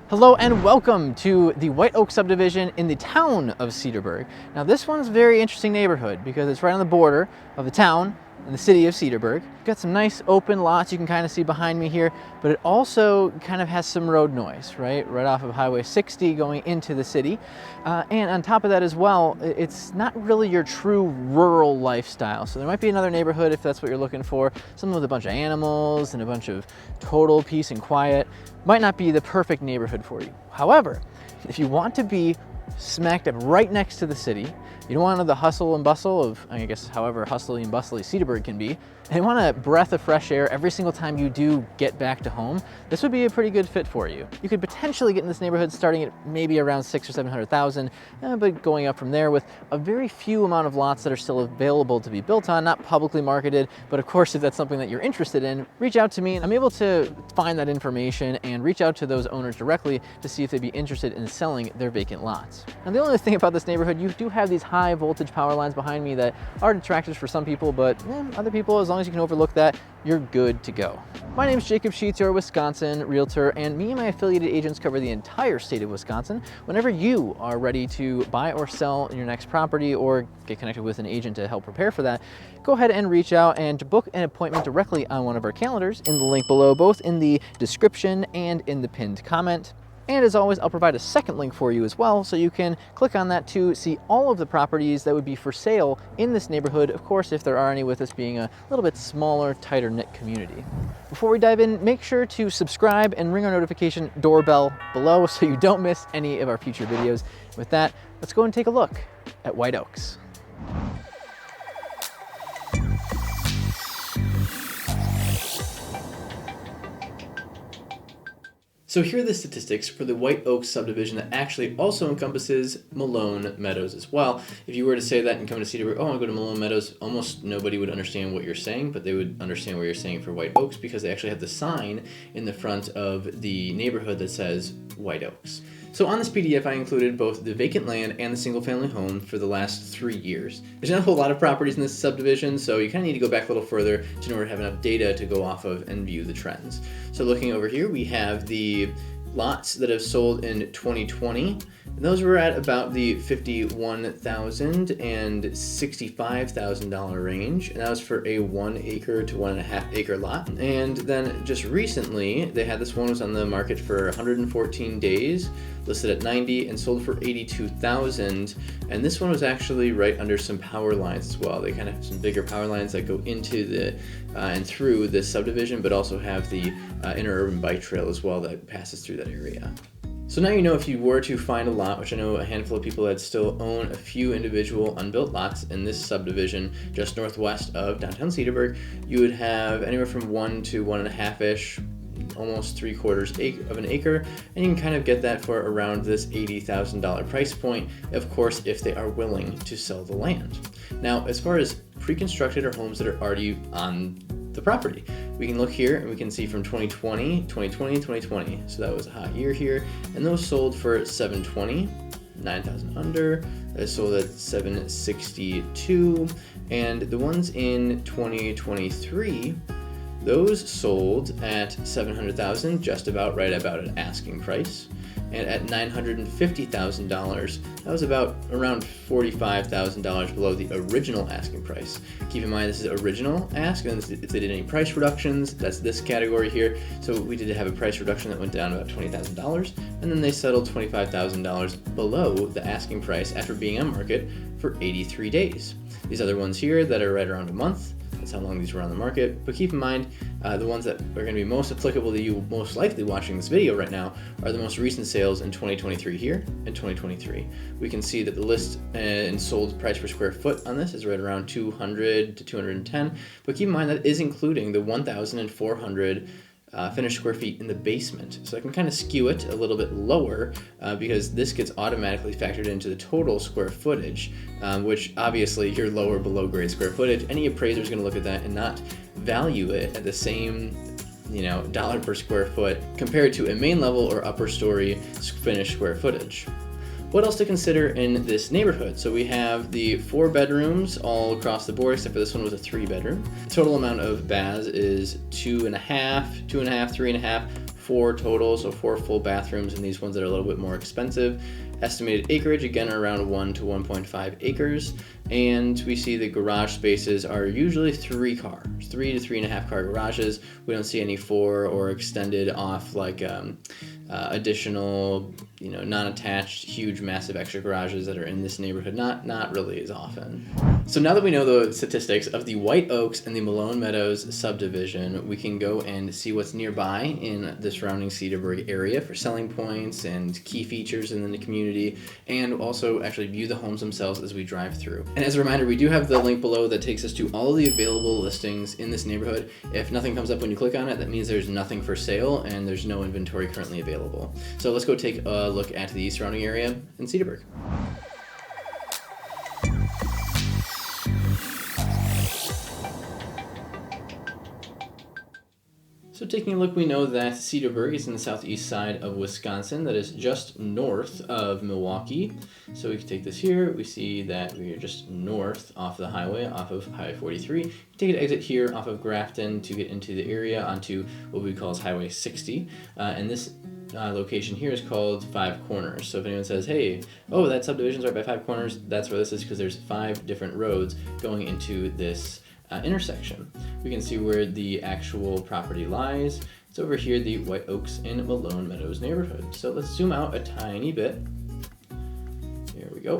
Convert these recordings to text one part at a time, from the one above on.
Hello and welcome to the White Oaks subdivision in the town of Cedarburg. Now this one's a very interesting neighborhood because it's right on the border of the town and the city of Cedarburg. Got some nice open lots you can kind of see behind me here, but it also kind of has some road noise, right off of Highway 60 going into the city. And on top of that as well, it's not really your true rural lifestyle. So there might be another neighborhood if that's what you're looking for. Something with a bunch of animals and a bunch of total peace and quiet. Might not be the perfect neighborhood for you. However, if you want to be smack dab right next to the city, you don't want the hustle and bustle of, I guess, however hustly and bustly Cedarburg can be, and you want a breath of fresh air every single time you do get back to home, this would be a pretty good fit for you. You could potentially get in this neighborhood starting at maybe around 600,000 or 700,000, but going up from there with a very few amount of lots that are still available to be built on, not publicly marketed, but of course if that's something that you're interested in, reach out to me and I'm able to find that information and reach out to those owners directly to see if they'd be interested in selling their vacant lots. Now the only thing about this neighborhood, you do have these high voltage power lines behind me that are detractors for some people, but other people, as long as you can overlook that, you're good to go. My name is Jacob Sheets, you're a Wisconsin realtor, and me and my affiliated agents cover the entire state of Wisconsin. Whenever you are ready to buy or sell your next property or get connected with an agent to help prepare for that, go ahead and reach out and to book an appointment directly on one of our calendars in the link below, both in the description and in the pinned comment. And as always, I'll provide a second link for you as well, so you can click on that to see all of the properties that would be for sale in this neighborhood, of course, if there are any, with this being a little bit smaller, tighter knit community. Before we dive in, make sure to subscribe and ring our notification doorbell below so you don't miss any of our future videos. With that, let's go and take a look at White Oaks. So here are the statistics for the White Oaks subdivision that actually also encompasses Malone Meadows as well. If you were to say that and come to Cedarburg, oh, I want to go to Malone Meadows, almost nobody would understand what you're saying, but they would understand what you're saying for White Oaks because they actually have the sign in the front of the neighborhood that says White Oaks. So on this PDF, I included both the vacant land and the single-family home for the last 3 years. There's not a whole lot of properties in this subdivision, so you kind of need to go back a little further in order to have enough data to go off of and view the trends. So looking over here, we have the lots that have sold in 2020. And those were at about the $51,000 and $65,000 range, and that was for a 1 acre to 1.5 acre lot. And then just recently, they had this one was on the market for 114 days, listed at 90, and sold for 82,000. And this one was actually right under some power lines as well. They kind of have some bigger power lines that go into the and through this subdivision, but also have the interurban bike trail as well that passes through that area. So now you know if you were to find a lot, which I know a handful of people that still own a few individual unbuilt lots in this subdivision just northwest of downtown Cedarburg, you would have anywhere from 1 to 1.5-ish, almost 3/4 of an acre, and you can kind of get that for around this $80,000 price point, of course, if they are willing to sell the land. Now, as far as pre-constructed or homes that are already on the property, we can look here and we can see from 2020, 2020, 2020. So that was a hot year here, and those sold for $720, 9,000 under. That sold at $762, and the ones in 2023, those sold at $700,000, just about right about an asking price. And at $950,000, that was around $45,000 below the original asking price. Keep in mind this is original ask, and if they did any price reductions, that's this category here. So we did have a price reduction that went down about $20,000, and then they settled $25,000 below the asking price after being on market for 83 days. These other ones here that are right around a month, that's how long these were on the market. But keep in mind, the ones that are going to be most applicable to you, most likely watching this video right now, are the most recent sales in 2023 here and 2023. We can see that the list and sold price per square foot on this is right around 200 to 210. But keep in mind that is including the 1,400 finished square feet in the basement. So I can kind of skew it a little bit lower because this gets automatically factored into the total square footage, which obviously your lower below grade square footage, any appraiser is going to look at that and not value it at the same dollar per square foot compared to a main level or upper story finished square footage. What else to consider in this neighborhood? So we have the 4 bedrooms all across the board, except for this one was a 3 bedroom. The total amount of baths is 2.5, 3.5, 4 total, so 4 full bathrooms, and these ones that are a little bit more expensive. Estimated acreage, again, around 1 to 1.5 acres. And we see the garage spaces are usually 3 cars, 3 to 3.5 car garages. We don't see any 4 or extended off like additional, non-attached, huge, massive extra garages that are in this neighborhood. Not really as often. So now that we know the statistics of the White Oaks and the Malone Meadows subdivision, we can go and see what's nearby in the surrounding Cedarburg area for selling points and key features in the community, and also actually view the homes themselves as we drive through. And as a reminder, we do have the link below that takes us to all of the available listings in this neighborhood. If nothing comes up when you click on it, that means there's nothing for sale and there's no inventory currently available. So let's go take a look at the surrounding area in Cedarburg. So taking a look, we know that Cedarburg is in the southeast side of Wisconsin. That is just north of Milwaukee. So we can take this here. We see that we are just north off the highway, off of Highway 43. Take an exit here off of Grafton to get into the area onto what we call as Highway 60. And this location here is called Five Corners. So if anyone says, hey, that subdivision's right by Five Corners, that's where this is, because there's 5 different roads going into this intersection. We can see where the actual property lies. It's over here, the White Oaks and Malone Meadows neighborhood. So let's zoom out a tiny bit. There we go.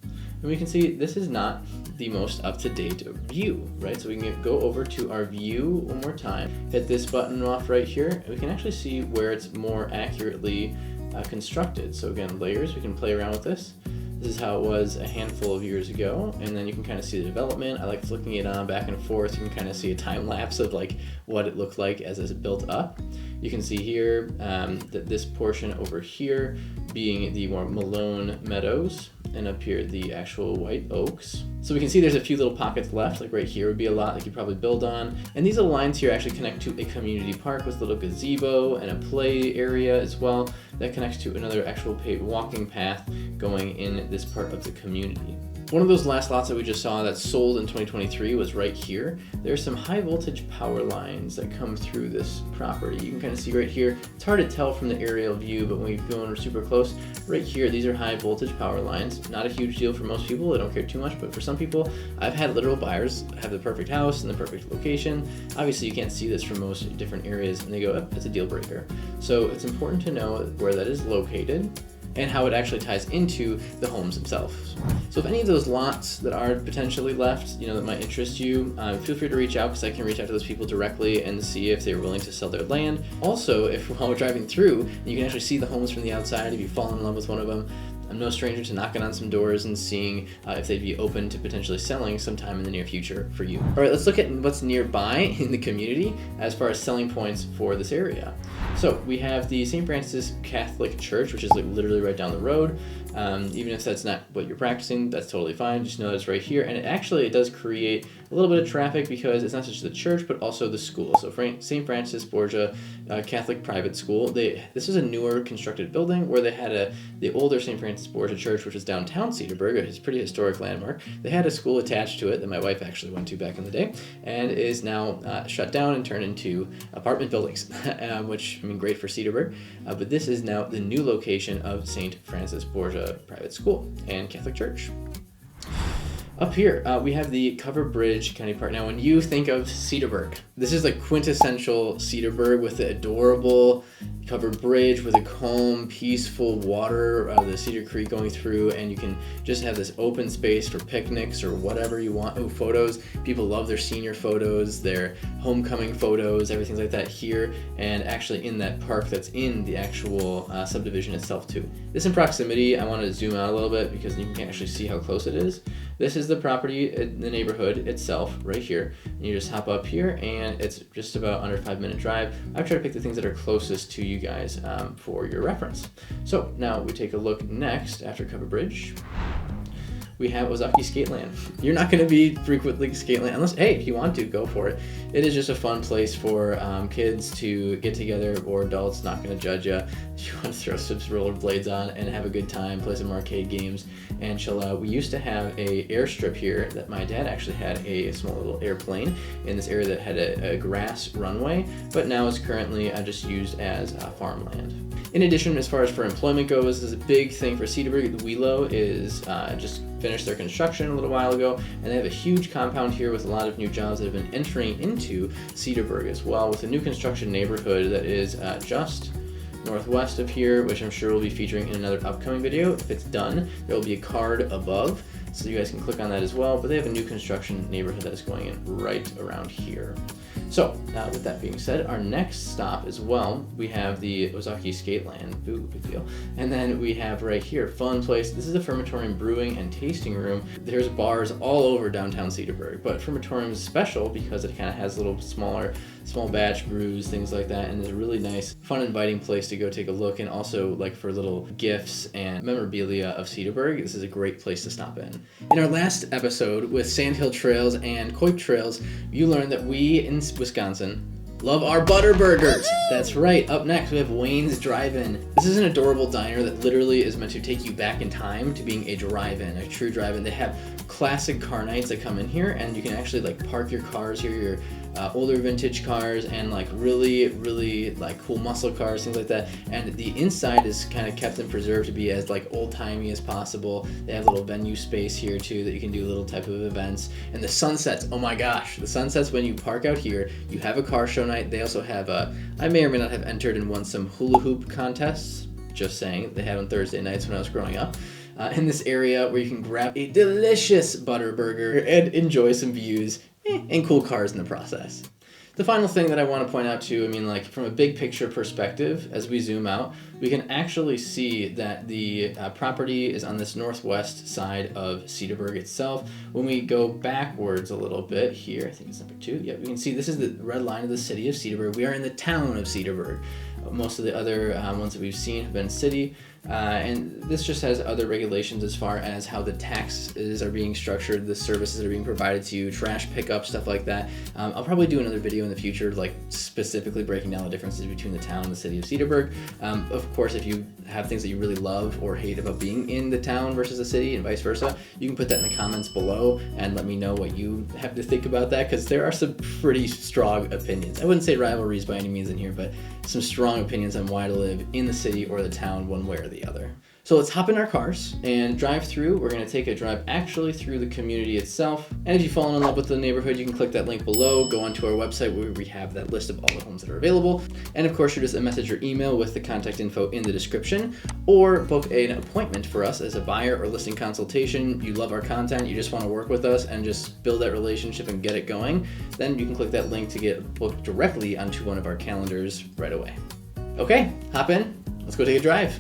And we can see this is not the most up-to-date view, right? So we can go over to our view one more time, hit this button off right here, and we can actually see where it's more accurately constructed. So again, layers, we can play around with this. This is how it was a handful of years ago, and then you can kind of see the development. I like flicking it on back and forth. You can kind of see a time lapse of like what it looked like as it's built up. You can see here that this portion over here being the more Malone Meadows, and up here the actual White Oaks. So we can see there's a few little pockets left, like right here would be a lot that you probably build on. And these little lines here actually connect to a community park with a little gazebo and a play area as well that connects to another actual paved walking path going in this part of the community. One of those last lots that we just saw that sold in 2023 was right here. There's some high voltage power lines that come through this property. You can kind of see right here. It's hard to tell from the aerial view, but when you go in super close, right here, these are high voltage power lines. Not a huge deal for most people. They don't care too much, but for some people, I've had literal buyers have the perfect house in the perfect location. Obviously, you can't see this from most different areas, and they go, it's a deal breaker. So it's important to know where that is located and how it actually ties into the homes themselves. So if any of those lots that are potentially left, that might interest you, feel free to reach out, because I can reach out to those people directly and see if they're willing to sell their land. Also, if while we're driving through, you can actually see the homes from the outside if you fall in love with one of them. I'm no stranger to knocking on some doors and seeing if they'd be open to potentially selling sometime in the near future for you. All right, let's look at what's nearby in the community as far as selling points for this area. So we have the St. Francis Catholic Church, which is like literally right down the road. Even if that's not what you're practicing, that's totally fine. Just know it's right here. And it does create a little bit of traffic because it's not just the church, but also the school. So St. Francis Borgia Catholic Private School. This is a newer constructed building where they had the older St. Francis Borgia Church, which was downtown Cedarburg. It's a pretty historic landmark. They had a school attached to it that my wife actually went to back in the day, and is now shut down and turned into apartment buildings, which, great for Cedarburg. But this is now the new location of St. Francis Borgia Private School and Catholic Church. Up here, we have the Cover Bridge County Park. Now, when you think of Cedarburg, this is like quintessential Cedarburg with the adorable covered bridge with a calm, peaceful water, the Cedar Creek going through, and you can just have this open space for picnics or whatever you want. Oh, photos. People love their senior photos, their homecoming photos, everything like that here, and actually in that park that's in the actual subdivision itself too. This in proximity, I want to zoom out a little bit because you can actually see how close it is. This is the property in the neighborhood itself right here. And you just hop up here and it's just about under a 5-minute drive. I've tried to pick the things that are closest to you guys for your reference. So now we take a look next after Cover Bridge. we have Ozaki Skateland. You're not going to be frequently Skateland unless, hey, if you want to, go for it. It is just a fun place for kids to get together, or adults, not going to judge you. If you want to throw some rollerblades on and have a good time, play some arcade games, and chill out. We used to have a airstrip here that my dad actually had a small little airplane in this area that had a grass runway, but now is currently just used as farmland. In addition, as far as for employment goes, this is a big thing for Cedarburg. The Wheelo is just finished their construction a little while ago, and they have a huge compound here with a lot of new jobs that have been entering into Cedarburg as well, with a new construction neighborhood that is just northwest of here, which I'm sure will be featuring in another upcoming video. If it's done, there will be a card above, so you guys can click on that as well, but they have a new construction neighborhood that is going in right around here. So, with that being said, our next stop as well, we have the Ozaki Skateland. Ooh, big deal. And then we have right here, fun place. This is a Fermatorium brewing and tasting room. There's bars all over downtown Cedarburg, but Fermatorium is special because it kind of has little small batch brews, things like that, and it's a really nice, fun, inviting place to go take a look, and also like for little gifts and memorabilia of Cedarburg, this is a great place to stop in. In our last episode with Sandhill Trails and Coip Trails, you learned that we in Wisconsin love our butter burgers. That's right. Up next, we have Wayne's Drive-In. This is an adorable diner that literally is meant to take you back in time to being a drive-in, a true drive-in. They have classic car nights that come in here, and you can actually like park your cars here, your older vintage cars, and like really like cool muscle cars, things like that. And the inside is kind of kept and preserved to be as like old-timey as possible. They have a little venue space here too that you can do little type of events. And the sunsets, oh my gosh, the sunsets when you park out here, you have a car show night. They also have I may or may not have entered and won some hula hoop contests, just saying. They had on Thursday nights when I was growing up. In this area where you can grab a delicious butter burger and enjoy some views and cool cars in the process. The final thing that I want to point out too, I mean, like from a big picture perspective, as we zoom out, we can actually see that the property is on this northwest side of Cedarburg itself. When we go backwards a little bit here, I think it's number 2. Yeah, we can see this is the red line of the city of Cedarburg. We are in the town of Cedarburg. Most of the other ones that we've seen have been city. And this just has other regulations as far as how the taxes are being structured, the services that are being provided to you, trash pickup, stuff like that. I'll probably do another video in the future, like specifically breaking down the differences between the town and the city of Cedarburg. Of course, if you have things that you really love or hate about being in the town versus the city and vice versa, you can put that in the comments below and let me know what you have to think about that, because there are some pretty strong opinions. I wouldn't say rivalries by any means in here, but some strong opinions on why to live in the city or the town one way or the other. So let's hop in our cars and drive through. We're going to take a drive actually through the community itself. And if you've fallen in love with the neighborhood, you can click that link below, go onto our website where we have that list of all the homes that are available. And of course, shoot us a message or email with the contact info in the description, or book an appointment for us as a buyer or listing consultation. You love our content, you just want to work with us and just build that relationship and get it going, then you can click that link to get booked directly onto one of our calendars right away. Okay, hop in, let's go take a drive.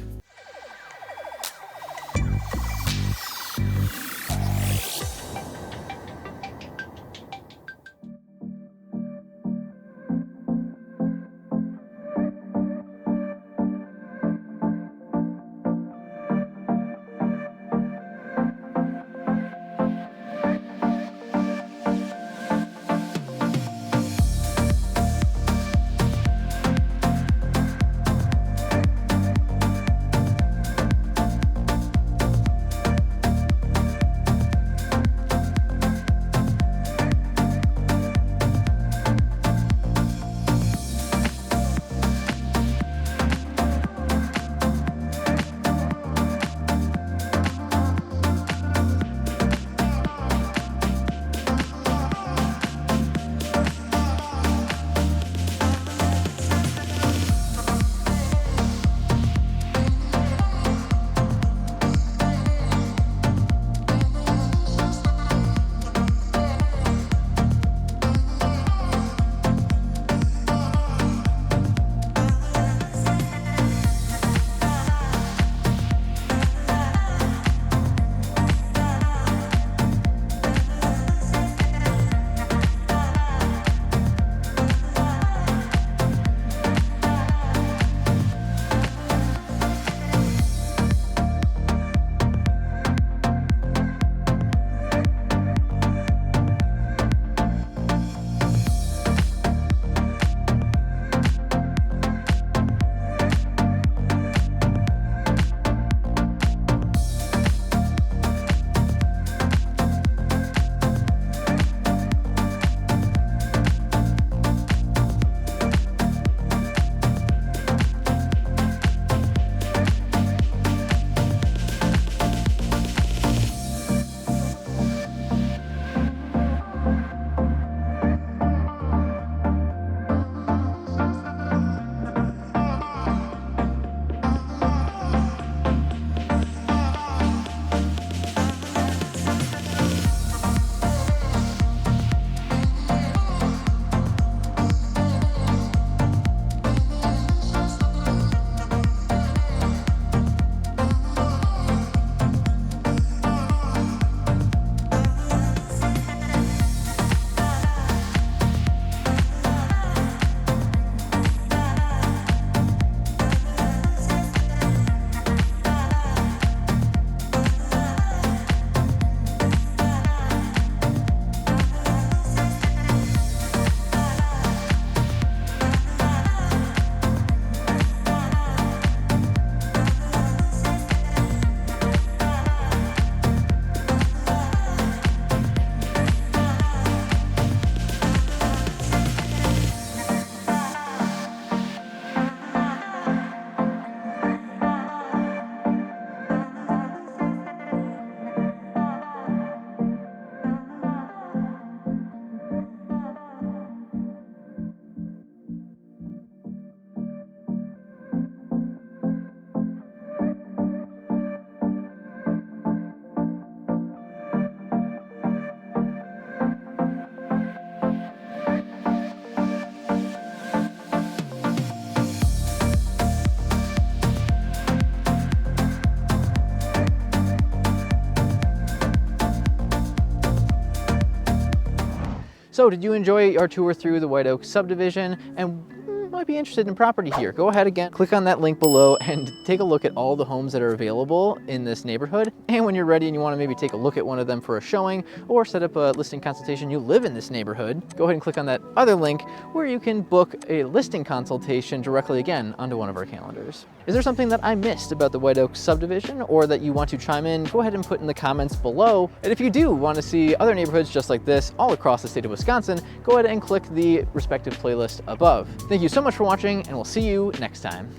So did you enjoy our tour through the White Oaks subdivision and might be interested in property here? Go ahead again, click on that link below and take a look at all the homes that are available in this neighborhood. And when you're ready and you want to maybe take a look at one of them for a showing or set up a listing consultation, you live in this neighborhood, go ahead and click on that other link where you can book a listing consultation directly again onto one of our calendars. Is there something that I missed about the White Oaks subdivision or that you want to chime in? Go ahead and put in the comments below. And if you do want to see other neighborhoods just like this all across the state of Wisconsin, go ahead and click the respective playlist above. Thank you so much for watching, and we'll see you next time.